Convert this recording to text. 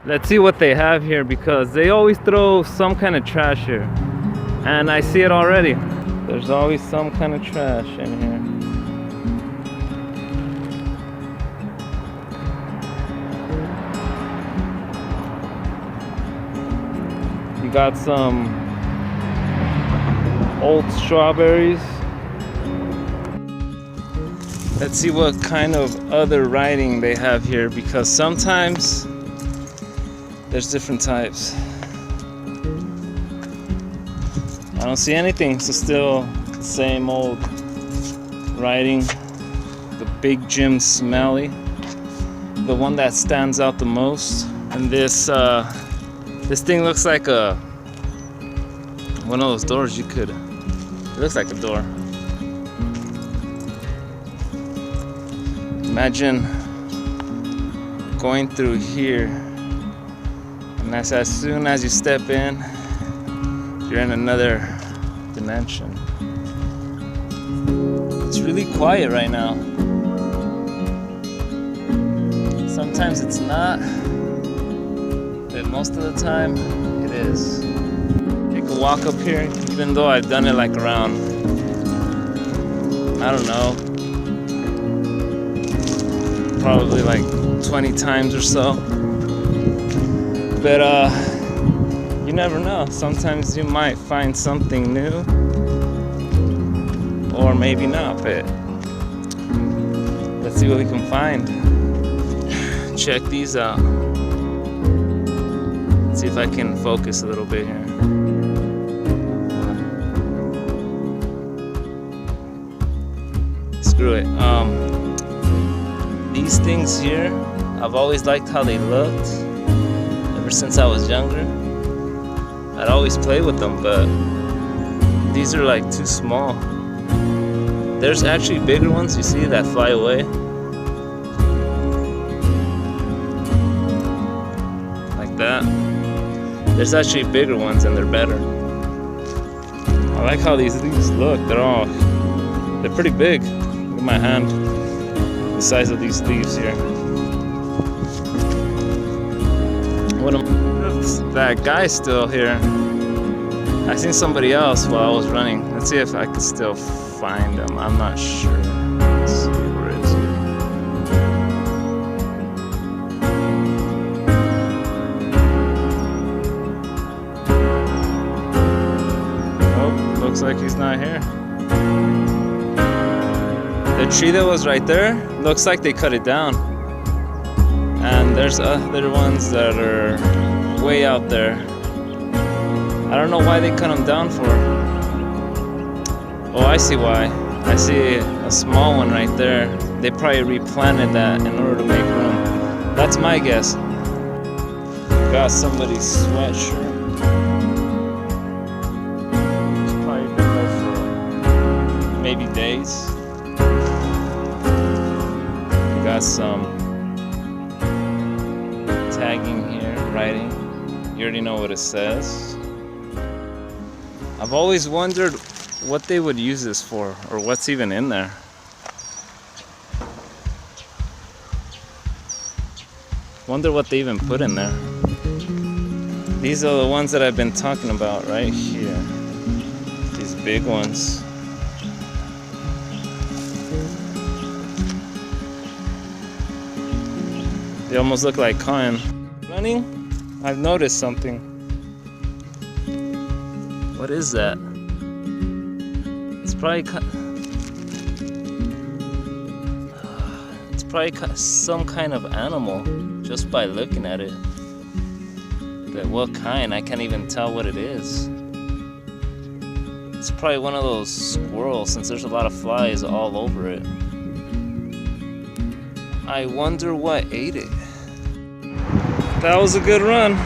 Let's see what they have here, because they always throw some kind of trash here. And I see it already. There's always some kind of trash in here. You got some old strawberries. Let's see what kind of other writing they have here, because sometimes there's different types. I don't see anything, so still the same old writing. The Big Jim Smelly, the one that stands out the most. And this thing looks like one of those doors you could. It looks like a door. Imagine going through here, and as soon as you step in, you're in another dimension. It's really quiet right now. Sometimes it's not, but most of the time it is. Take a walk up here, even though I've done it like around, I don't know, probably like 20 times or so. But you never know. Sometimes you might find something new, or maybe not, but let's see what we can find. Check these out. Let's see if I can focus a little bit here. Screw it. These things here, I've always liked how they looked ever since I was younger. I'd always play with them, but these are like too small. There's actually bigger ones, you see, that fly away. Like that. There's actually bigger ones and they're better. I like how these leaves look. They're pretty big. Look at my hand. The size of these leaves here. That guy's still here. I seen somebody else while I was running. Let's see if I can still find him. I'm not sure. Let's see, where is he? Nope, looks like he's not here. The tree that was right there, looks like they cut it down. And there's other ones that are way out there. I don't know why they cut them down for. Oh, I see why. I see a small one right there. They probably replanted that in order to make room. That's my guess. Got somebody's sweatshirt. It's probably been there for maybe days. Got some tagging here, writing. You already know what it says. I've always wondered what they would use this for, or what's even in there. Wonder what they even put in there. These are the ones that I've been talking about right here. These big ones. They almost look like cotton. Running, I've noticed something. What is that? It's probably some kind of animal just by looking at it. But what kind? I can't even tell what it is. It's probably one of those squirrels, since there's a lot of flies all over it. I wonder what ate it. That was a good run.